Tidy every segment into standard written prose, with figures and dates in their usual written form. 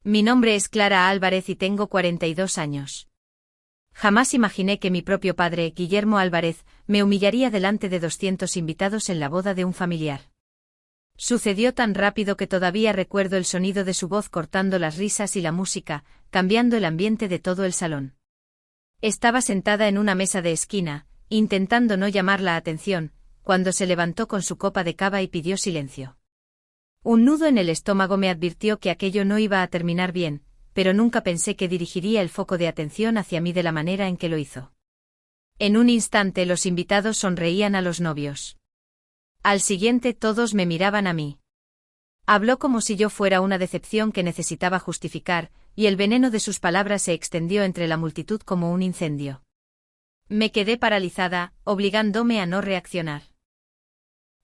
Mi nombre es Clara Álvarez y tengo 42 años. Jamás imaginé que mi propio padre, Guillermo Álvarez, me humillaría delante de 200 invitados en la boda de un familiar. Sucedió tan rápido que todavía recuerdo el sonido de su voz cortando las risas y la música, cambiando el ambiente de todo el salón. Estaba sentada en una mesa de esquina, intentando no llamar la atención, cuando se levantó con su copa de cava y pidió silencio. Un nudo en el estómago me advirtió que aquello no iba a terminar bien, pero nunca pensé que dirigiría el foco de atención hacia mí de la manera en que lo hizo. En un instante los invitados sonreían a los novios. Al siguiente todos me miraban a mí. Habló como si yo fuera una decepción que necesitaba justificar, y el veneno de sus palabras se extendió entre la multitud como un incendio. Me quedé paralizada, obligándome a no reaccionar.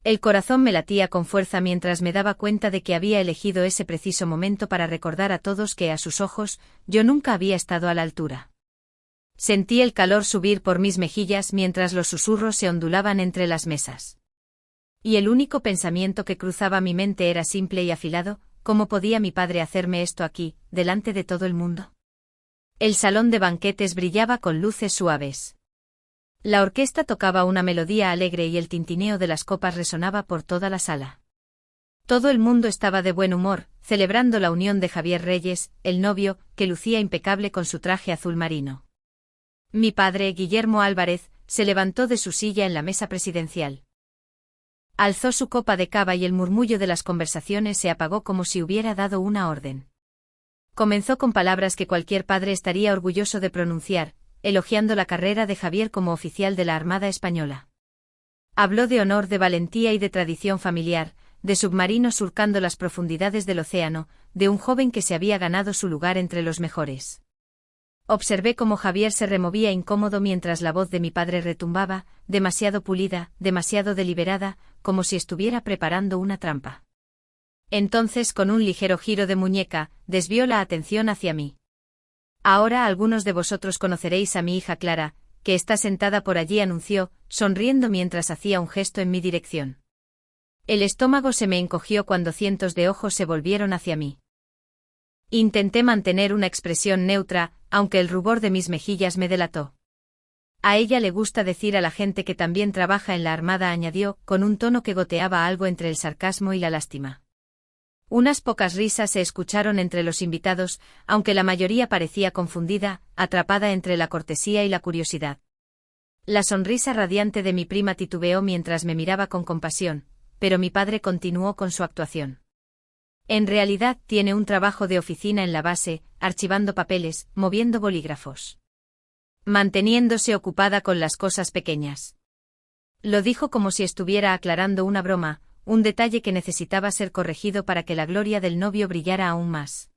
El corazón me latía con fuerza mientras me daba cuenta de que había elegido ese preciso momento para recordar a todos que a sus ojos, yo nunca había estado a la altura. Sentí el calor subir por mis mejillas mientras los susurros se ondulaban entre las mesas. Y el único pensamiento que cruzaba mi mente era simple y afilado: ¿cómo podía mi padre hacerme esto aquí, delante de todo el mundo? El salón de banquetes brillaba con luces suaves. La orquesta tocaba una melodía alegre y el tintineo de las copas resonaba por toda la sala. Todo el mundo estaba de buen humor, celebrando la unión de Javier Reyes, el novio, que lucía impecable con su traje azul marino. Mi padre, Guillermo Álvarez, se levantó de su silla en la mesa presidencial. Alzó su copa de cava y el murmullo de las conversaciones se apagó como si hubiera dado una orden. Comenzó con palabras que cualquier padre estaría orgulloso de pronunciar, elogiando la carrera de Javier como oficial de la Armada Española. Habló de honor, de valentía y de tradición familiar, de submarinos surcando las profundidades del océano, de un joven que se había ganado su lugar entre los mejores. Observé cómo Javier se removía incómodo mientras la voz de mi padre retumbaba, demasiado pulida, demasiado deliberada, como si estuviera preparando una trampa. Entonces, con un ligero giro de muñeca, desvió la atención hacia mí. Ahora algunos de vosotros conoceréis a mi hija Clara, que está sentada por allí, anunció, sonriendo mientras hacía un gesto en mi dirección. El estómago se me encogió cuando cientos de ojos se volvieron hacia mí. Intenté mantener una expresión neutra, aunque el rubor de mis mejillas me delató. A ella le gusta decir a la gente que también trabaja en la Armada, añadió, con un tono que goteaba algo entre el sarcasmo y la lástima. Unas pocas risas se escucharon entre los invitados, aunque la mayoría parecía confundida, atrapada entre la cortesía y la curiosidad. La sonrisa radiante de mi prima titubeó mientras me miraba con compasión, pero mi padre continuó con su actuación. En realidad tiene un trabajo de oficina en la base, archivando papeles, moviendo bolígrafos. Manteniéndose ocupada con las cosas pequeñas. Lo dijo como si estuviera aclarando una broma, un detalle que necesitaba ser corregido para que la gloria del novio brillara aún más.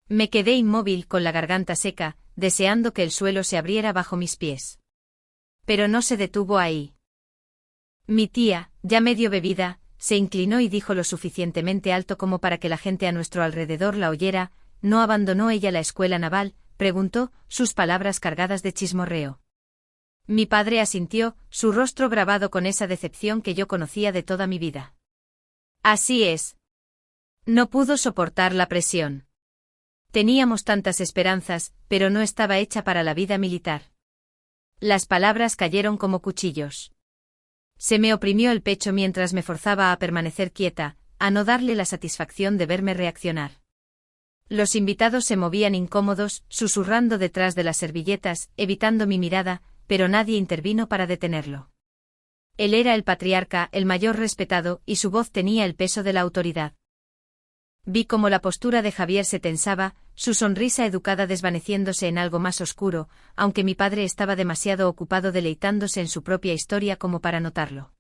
Me quedé inmóvil con la garganta seca, deseando que el suelo se abriera bajo mis pies. Pero no se detuvo ahí. Mi tía, ya medio bebida, se inclinó y dijo lo suficientemente alto como para que la gente a nuestro alrededor la oyera: ¿no abandonó ella la escuela naval?, preguntó, sus palabras cargadas de chismorreo. Mi padre asintió, su rostro grabado con esa decepción que yo conocía de toda mi vida. Así es. No pudo soportar la presión. Teníamos tantas esperanzas, pero no estaba hecha para la vida militar. Las palabras cayeron como cuchillos. Se me oprimió el pecho mientras me forzaba a permanecer quieta, a no darle la satisfacción de verme reaccionar. Los invitados se movían incómodos, susurrando detrás de las servilletas, evitando mi mirada, pero nadie intervino para detenerlo. Él era el patriarca, el mayor respetado, y su voz tenía el peso de la autoridad. Vi cómo la postura de Javier se tensaba, su sonrisa educada desvaneciéndose en algo más oscuro, aunque mi padre estaba demasiado ocupado deleitándose en su propia historia como para notarlo.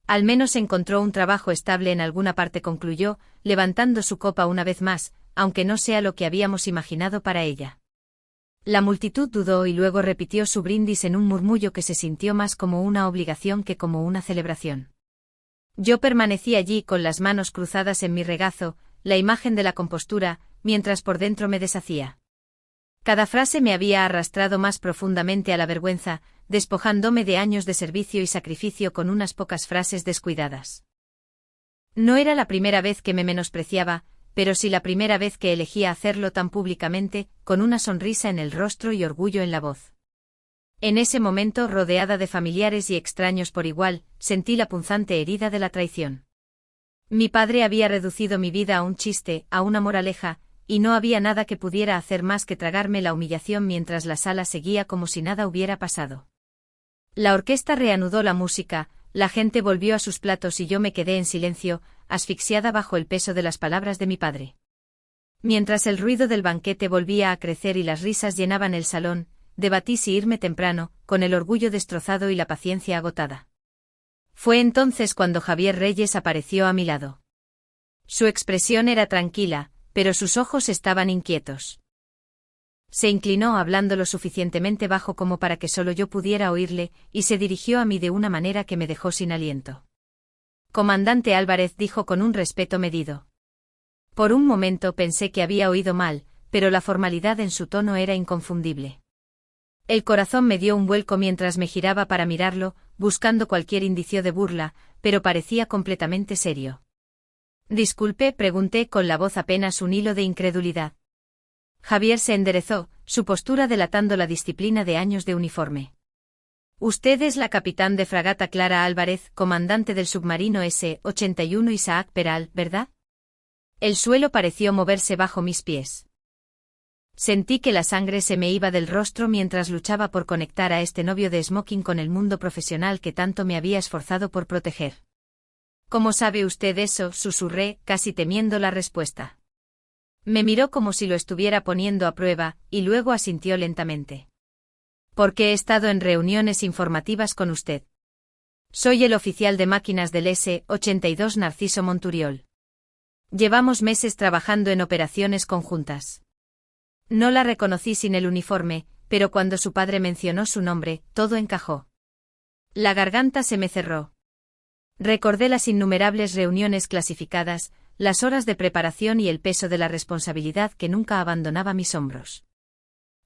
Al menos encontró un trabajo estable en alguna parte, concluyó, levantando su copa una vez más, aunque no sea lo que habíamos imaginado para ella. La multitud dudó y luego repitió su brindis en un murmullo que se sintió más como una obligación que como una celebración. Yo permanecí allí con las manos cruzadas en mi regazo, la imagen de la compostura, mientras por dentro me deshacía. Cada frase me había arrastrado más profundamente a la vergüenza, despojándome de años de servicio y sacrificio con unas pocas frases descuidadas. No era la primera vez que me menospreciaba, pero sí la primera vez que elegía hacerlo tan públicamente, con una sonrisa en el rostro y orgullo en la voz. En ese momento, rodeada de familiares y extraños por igual, sentí la punzante herida de la traición. Mi padre había reducido mi vida a un chiste, a una moraleja, y no había nada que pudiera hacer más que tragarme la humillación mientras la sala seguía como si nada hubiera pasado. La orquesta reanudó la música, la gente volvió a sus platos y yo me quedé en silencio, asfixiada bajo el peso de las palabras de mi padre. Mientras el ruido del banquete volvía a crecer y las risas llenaban el salón, debatí si irme temprano, con el orgullo destrozado y la paciencia agotada. Fue entonces cuando Javier Reyes apareció a mi lado. Su expresión era tranquila, pero sus ojos estaban inquietos. Se inclinó hablando lo suficientemente bajo como para que solo yo pudiera oírle, y se dirigió a mí de una manera que me dejó sin aliento. Comandante Álvarez, dijo con un respeto medido. Por un momento pensé que había oído mal, pero la formalidad en su tono era inconfundible. El corazón me dio un vuelco mientras me giraba para mirarlo, buscando cualquier indicio de burla, pero parecía completamente serio. Disculpe, pregunté con la voz apenas un hilo de incredulidad. Javier se enderezó, su postura delatando la disciplina de años de uniforme. Usted es la capitán de fragata Clara Álvarez, comandante del submarino S-81 Isaac Peral, ¿verdad? El suelo pareció moverse bajo mis pies. Sentí que la sangre se me iba del rostro mientras luchaba por conectar a este novio de smoking con el mundo profesional que tanto me había esforzado por proteger. ¿Cómo sabe usted eso?, susurré, casi temiendo la respuesta. Me miró como si lo estuviera poniendo a prueba, y luego asintió lentamente. Porque he estado en reuniones informativas con usted. Soy el oficial de máquinas del S-82 Narciso Monturiol. Llevamos meses trabajando en operaciones conjuntas. No la reconocí sin el uniforme, pero cuando su padre mencionó su nombre, todo encajó. La garganta se me cerró. Recordé las innumerables reuniones clasificadas, las horas de preparación y el peso de la responsabilidad que nunca abandonaba mis hombros.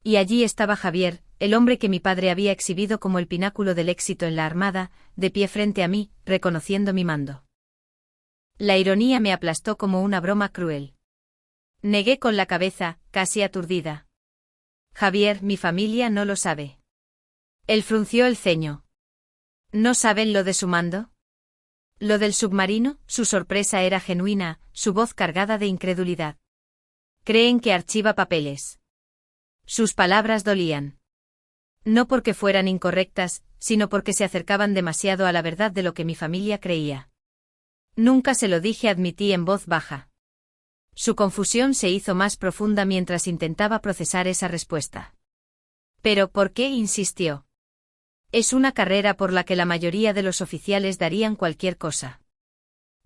Y allí estaba Javier, el hombre que mi padre había exhibido como el pináculo del éxito en la Armada, de pie frente a mí, reconociendo mi mando. La ironía me aplastó como una broma cruel. Negué con la cabeza, casi aturdida. Javier, mi familia no lo sabe. Él frunció el ceño. ¿No saben lo de su mando? Lo del submarino, su sorpresa era genuina, su voz cargada de incredulidad. Creen que archiva papeles. Sus palabras dolían. No porque fueran incorrectas, sino porque se acercaban demasiado a la verdad de lo que mi familia creía. Nunca se lo dije, admití en voz baja. Su confusión se hizo más profunda mientras intentaba procesar esa respuesta. ¿Pero por qué?, insistió. Es una carrera por la que la mayoría de los oficiales darían cualquier cosa.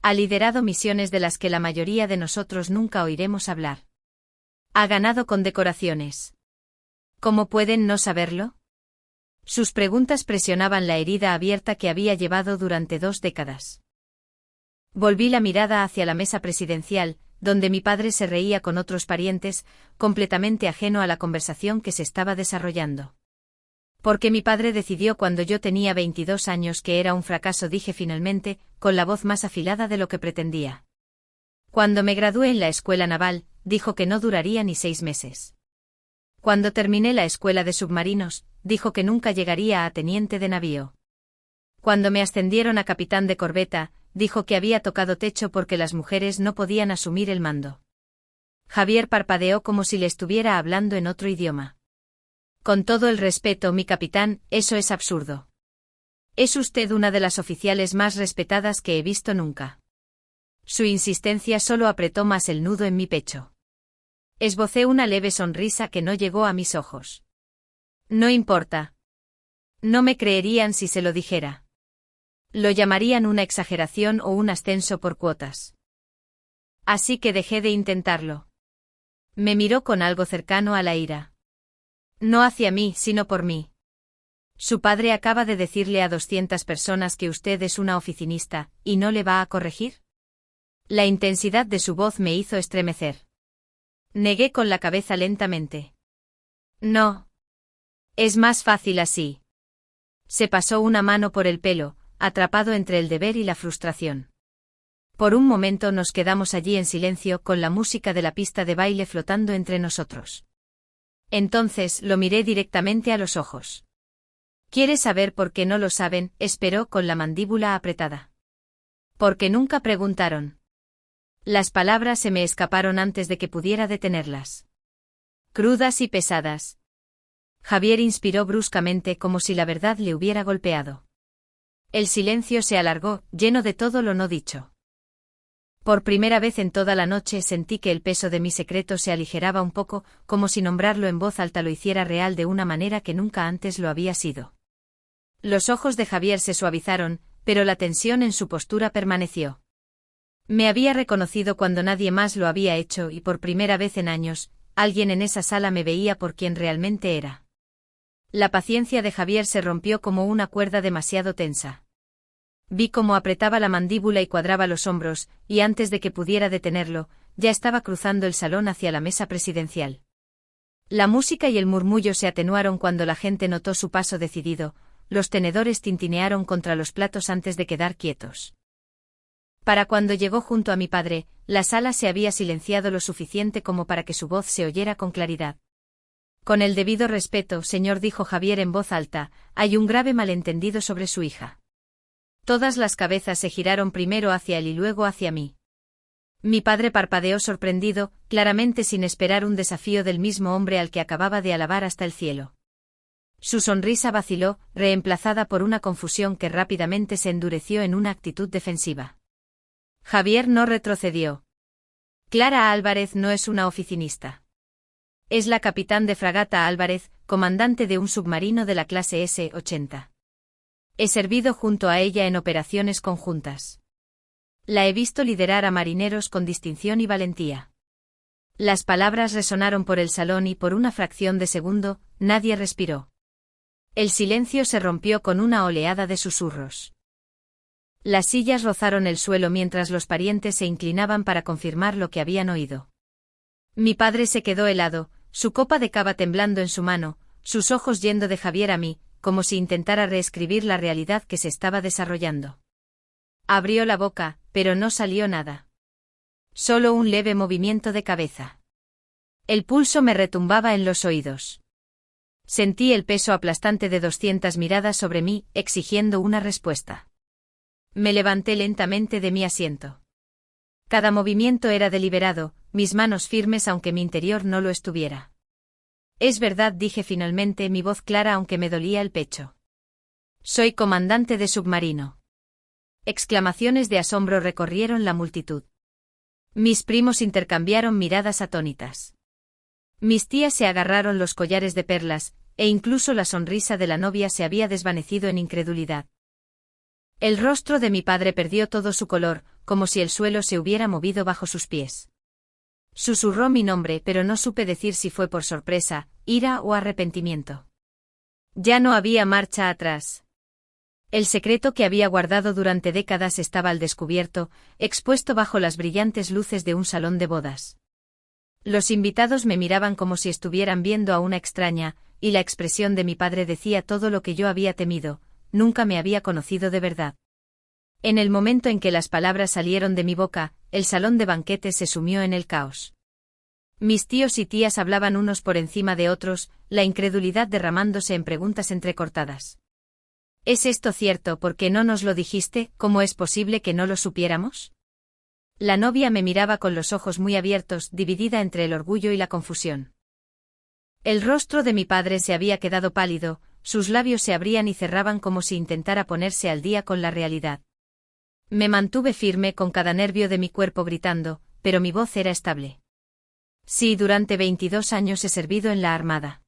Ha liderado misiones de las que la mayoría de nosotros nunca oiremos hablar. Ha ganado condecoraciones. ¿Cómo pueden no saberlo? Sus preguntas presionaban la herida abierta que había llevado durante 2 décadas. Volví la mirada hacia la mesa presidencial, donde mi padre se reía con otros parientes, completamente ajeno a la conversación que se estaba desarrollando. Porque mi padre decidió cuando yo tenía 22 años que era un fracaso, dije finalmente, con la voz más afilada de lo que pretendía. Cuando me gradué en la escuela naval, dijo que no duraría ni 6 meses. Cuando terminé la escuela de submarinos, dijo que nunca llegaría a teniente de navío. Cuando me ascendieron a capitán de corbeta, dijo que había tocado techo porque las mujeres no podían asumir el mando. Javier parpadeó como si le estuviera hablando en otro idioma. Con todo el respeto, mi capitán, eso es absurdo. Es usted una de las oficiales más respetadas que he visto nunca. Su insistencia solo apretó más el nudo en mi pecho. Esbocé una leve sonrisa que no llegó a mis ojos. No importa. No me creerían si se lo dijera. Lo llamarían una exageración o un ascenso por cuotas. Así que dejé de intentarlo. Me miró con algo cercano a la ira. No hacia mí, sino por mí. Su padre acaba de decirle a 200 personas que usted es una oficinista, ¿y no le va a corregir? La intensidad de su voz me hizo estremecer. Negué con la cabeza lentamente. No. Es más fácil así. Se pasó una mano por el pelo, atrapado entre el deber y la frustración. Por un momento nos quedamos allí en silencio con la música de la pista de baile flotando entre nosotros. Entonces lo miré directamente a los ojos. ¿Quieres saber por qué no lo saben?, esperó con la mandíbula apretada. Porque nunca preguntaron. Las palabras se me escaparon antes de que pudiera detenerlas. Crudas y pesadas. Javier inspiró bruscamente como si la verdad le hubiera golpeado. El silencio se alargó, lleno de todo lo no dicho. Por primera vez en toda la noche sentí que el peso de mi secreto se aligeraba un poco, como si nombrarlo en voz alta lo hiciera real de una manera que nunca antes lo había sido. Los ojos de Javier se suavizaron, pero la tensión en su postura permaneció. Me había reconocido cuando nadie más lo había hecho y por primera vez en años, alguien en esa sala me veía por quien realmente era. La paciencia de Javier se rompió como una cuerda demasiado tensa. Vi cómo apretaba la mandíbula y cuadraba los hombros, y antes de que pudiera detenerlo, ya estaba cruzando el salón hacia la mesa presidencial. La música y el murmullo se atenuaron cuando la gente notó su paso decidido, los tenedores tintinearon contra los platos antes de quedar quietos. Para cuando llegó junto a mi padre, la sala se había silenciado lo suficiente como para que su voz se oyera con claridad. Con el debido respeto, señor, dijo Javier en voz alta, hay un grave malentendido sobre su hija. Todas las cabezas se giraron primero hacia él y luego hacia mí. Mi padre parpadeó sorprendido, claramente sin esperar un desafío del mismo hombre al que acababa de alabar hasta el cielo. Su sonrisa vaciló, reemplazada por una confusión que rápidamente se endureció en una actitud defensiva. Javier no retrocedió. Clara Álvarez no es una oficinista. Es la capitán de fragata Álvarez, comandante de un submarino de la clase S-80. He servido junto a ella en operaciones conjuntas. La he visto liderar a marineros con distinción y valentía. Las palabras resonaron por el salón y por una fracción de segundo, nadie respiró. El silencio se rompió con una oleada de susurros. Las sillas rozaron el suelo mientras los parientes se inclinaban para confirmar lo que habían oído. Mi padre se quedó helado, su copa de cava temblando en su mano, sus ojos yendo de Javier a mí, como si intentara reescribir la realidad que se estaba desarrollando. Abrió la boca, pero no salió nada. Solo un leve movimiento de cabeza. El pulso me retumbaba en los oídos. Sentí el peso aplastante de 200 miradas sobre mí, exigiendo una respuesta. Me levanté lentamente de mi asiento. Cada movimiento era deliberado, mis manos firmes aunque mi interior no lo estuviera. Es verdad, dije finalmente, mi voz clara aunque me dolía el pecho. Soy comandante de submarino. Exclamaciones de asombro recorrieron la multitud. Mis primos intercambiaron miradas atónitas. Mis tías se agarraron los collares de perlas, e incluso la sonrisa de la novia se había desvanecido en incredulidad. El rostro de mi padre perdió todo su color, como si el suelo se hubiera movido bajo sus pies. Susurró mi nombre, pero no supe decir si fue por sorpresa, ira o arrepentimiento. Ya no había marcha atrás. El secreto que había guardado durante décadas estaba al descubierto, expuesto bajo las brillantes luces de un salón de bodas. Los invitados me miraban como si estuvieran viendo a una extraña, y la expresión de mi padre decía todo lo que yo había temido, nunca me había conocido de verdad. En el momento en que las palabras salieron de mi boca, el salón de banquetes se sumió en el caos. Mis tíos y tías hablaban unos por encima de otros, la incredulidad derramándose en preguntas entrecortadas. ¿Es esto cierto? ¿Por qué no nos lo dijiste? ¿Cómo es posible que no lo supiéramos? La novia me miraba con los ojos muy abiertos, dividida entre el orgullo y la confusión. El rostro de mi padre se había quedado pálido, sus labios se abrían y cerraban como si intentara ponerse al día con la realidad. Me mantuve firme con cada nervio de mi cuerpo gritando, pero mi voz era estable. Sí, durante 22 años he servido en la Armada.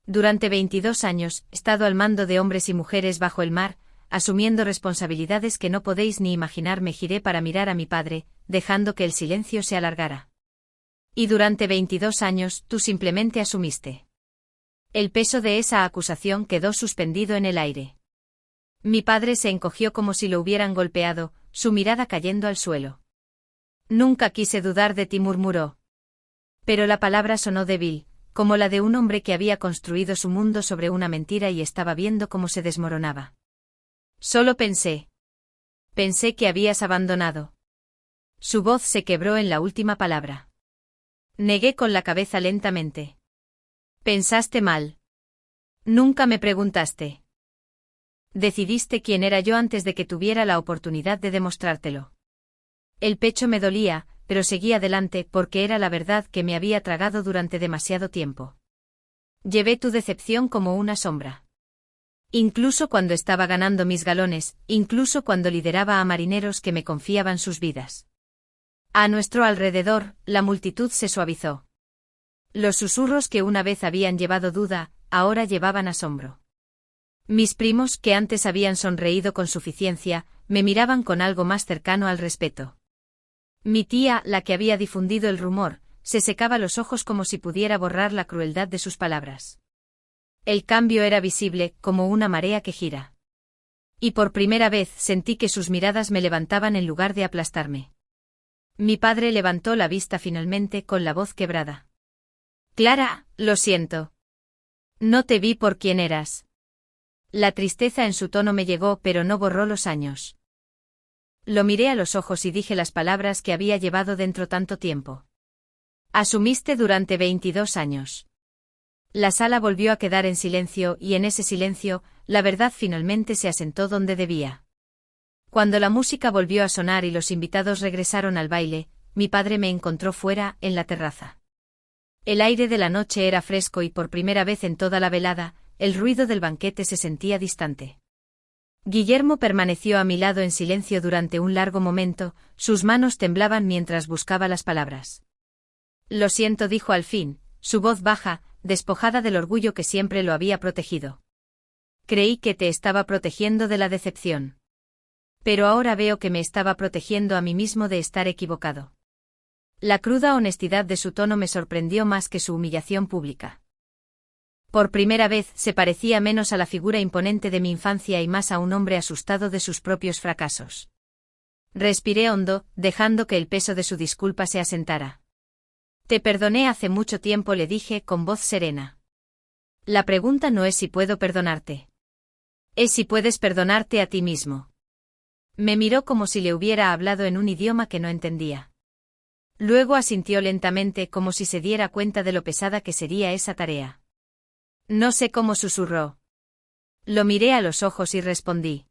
Durante 22 años he estado al mando de hombres y mujeres bajo el mar, asumiendo responsabilidades que no podéis ni imaginar. Me giré para mirar a mi padre, dejando que el silencio se alargara. Y durante 22 años tú simplemente asumiste. El peso de esa acusación quedó suspendido en el aire. Mi padre se encogió como si lo hubieran golpeado, su mirada cayendo al suelo. Nunca quise dudar de ti, murmuró. Pero la palabra sonó débil, como la de un hombre que había construido su mundo sobre una mentira y estaba viendo cómo se desmoronaba. Solo pensé. Pensé que habías abandonado. Su voz se quebró en la última palabra. Negué con la cabeza lentamente. Pensaste mal. Nunca me preguntaste. Decidiste quién era yo antes de que tuviera la oportunidad de demostrártelo. El pecho me dolía, pero seguí adelante porque era la verdad que me había tragado durante demasiado tiempo. Llevé tu decepción como una sombra. Incluso cuando estaba ganando mis galones, incluso cuando lideraba a marineros que me confiaban sus vidas. A nuestro alrededor, la multitud se suavizó. Los susurros que una vez habían llevado duda, ahora llevaban asombro. Mis primos, que antes habían sonreído con suficiencia, me miraban con algo más cercano al respeto. Mi tía, la que había difundido el rumor, se secaba los ojos como si pudiera borrar la crueldad de sus palabras. El cambio era visible, como una marea que gira. Y por primera vez sentí que sus miradas me levantaban en lugar de aplastarme. Mi padre levantó la vista finalmente con la voz quebrada. Clara, lo siento. No te vi por quién eras. La tristeza en su tono me llegó, pero no borró los años. Lo miré a los ojos y dije las palabras que había llevado dentro tanto tiempo. Asumiste durante 22 años. La sala volvió a quedar en silencio y en ese silencio, la verdad finalmente se asentó donde debía. Cuando la música volvió a sonar y los invitados regresaron al baile, mi padre me encontró fuera, en la terraza. El aire de la noche era fresco y por primera vez en toda la velada, el ruido del banquete se sentía distante. Guillermo permaneció a mi lado en silencio durante un largo momento, sus manos temblaban mientras buscaba las palabras. Lo siento, dijo al fin, su voz baja, despojada del orgullo que siempre lo había protegido. Creí que te estaba protegiendo de la decepción. Pero ahora veo que me estaba protegiendo a mí mismo de estar equivocado. La cruda honestidad de su tono me sorprendió más que su humillación pública. Por primera vez se parecía menos a la figura imponente de mi infancia y más a un hombre asustado de sus propios fracasos. Respiré hondo, dejando que el peso de su disculpa se asentara. Te perdoné hace mucho tiempo, le dije con voz serena. La pregunta no es si puedo perdonarte. Es si puedes perdonarte a ti mismo. Me miró como si le hubiera hablado en un idioma que no entendía. Luego asintió lentamente como si se diera cuenta de lo pesada que sería esa tarea. No sé cómo, susurró. Lo miré a los ojos y respondí.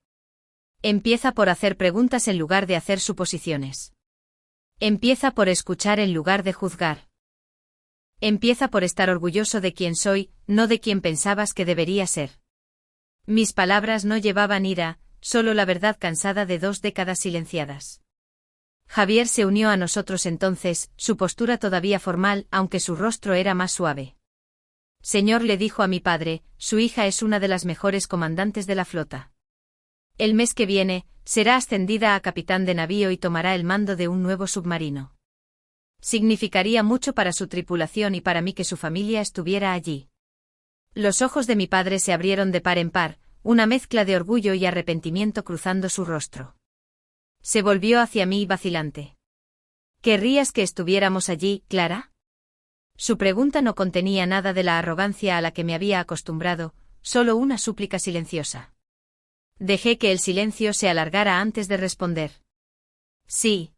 Empieza por hacer preguntas en lugar de hacer suposiciones. Empieza por escuchar en lugar de juzgar. Empieza por estar orgulloso de quien soy, no de quien pensabas que debería ser. Mis palabras no llevaban ira, solo la verdad cansada de 2 décadas silenciadas. Javier se unió a nosotros entonces, su postura todavía formal, aunque su rostro era más suave. Señor, le dijo a mi padre, su hija es una de las mejores comandantes de la flota. El mes que viene, será ascendida a capitán de navío y tomará el mando de un nuevo submarino. Significaría mucho para su tripulación y para mí que su familia estuviera allí. Los ojos de mi padre se abrieron de par en par, una mezcla de orgullo y arrepentimiento cruzando su rostro. Se volvió hacia mí vacilante. ¿Querrías que estuviéramos allí, Clara? Su pregunta no contenía nada de la arrogancia a la que me había acostumbrado, solo una súplica silenciosa. Dejé que el silencio se alargara antes de responder. Sí.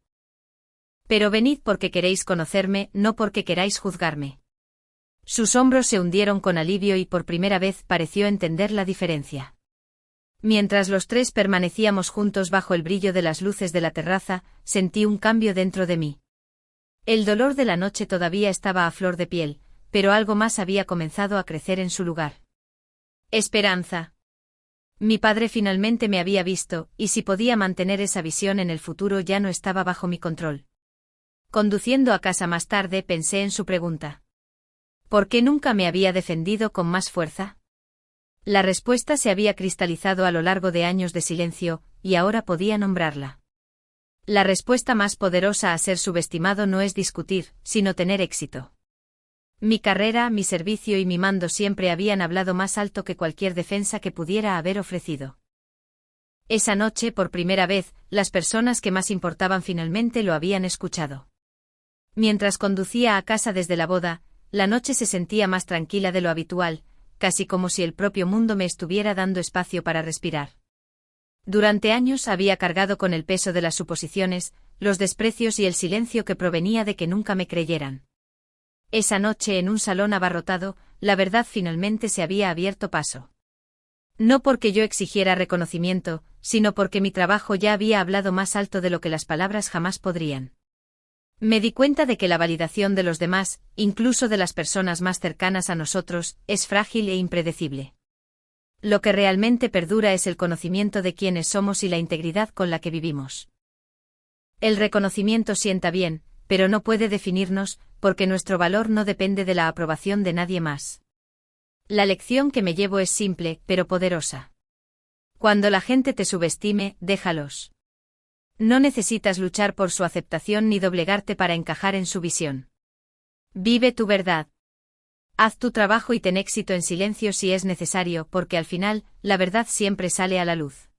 Pero venid porque queréis conocerme, no porque queráis juzgarme. Sus hombros se hundieron con alivio y por primera vez pareció entender la diferencia. Mientras los 3 permanecíamos juntos bajo el brillo de las luces de la terraza, sentí un cambio dentro de mí. El dolor de la noche todavía estaba a flor de piel, pero algo más había comenzado a crecer en su lugar. Esperanza. Mi padre finalmente me había visto, y si podía mantener esa visión en el futuro ya no estaba bajo mi control. Conduciendo a casa más tarde pensé en su pregunta. ¿Por qué nunca me había defendido con más fuerza? La respuesta se había cristalizado a lo largo de años de silencio, y ahora podía nombrarla. La respuesta más poderosa a ser subestimado no es discutir, sino tener éxito. Mi carrera, mi servicio y mi mando siempre habían hablado más alto que cualquier defensa que pudiera haber ofrecido. Esa noche, por primera vez, las personas que más importaban finalmente lo habían escuchado. Mientras conducía a casa desde la boda, la noche se sentía más tranquila de lo habitual, casi como si el propio mundo me estuviera dando espacio para respirar. Durante años había cargado con el peso de las suposiciones, los desprecios y el silencio que provenía de que nunca me creyeran. Esa noche en un salón abarrotado, la verdad finalmente se había abierto paso. No porque yo exigiera reconocimiento, sino porque mi trabajo ya había hablado más alto de lo que las palabras jamás podrían. Me di cuenta de que la validación de los demás, incluso de las personas más cercanas a nosotros, es frágil e impredecible. Lo que realmente perdura es el conocimiento de quiénes somos y la integridad con la que vivimos. El reconocimiento sienta bien, pero no puede definirnos, porque nuestro valor no depende de la aprobación de nadie más. La lección que me llevo es simple, pero poderosa. Cuando la gente te subestime, déjalos. No necesitas luchar por su aceptación ni doblegarte para encajar en su visión. Vive tu verdad. Haz tu trabajo y ten éxito en silencio si es necesario, porque al final, la verdad siempre sale a la luz.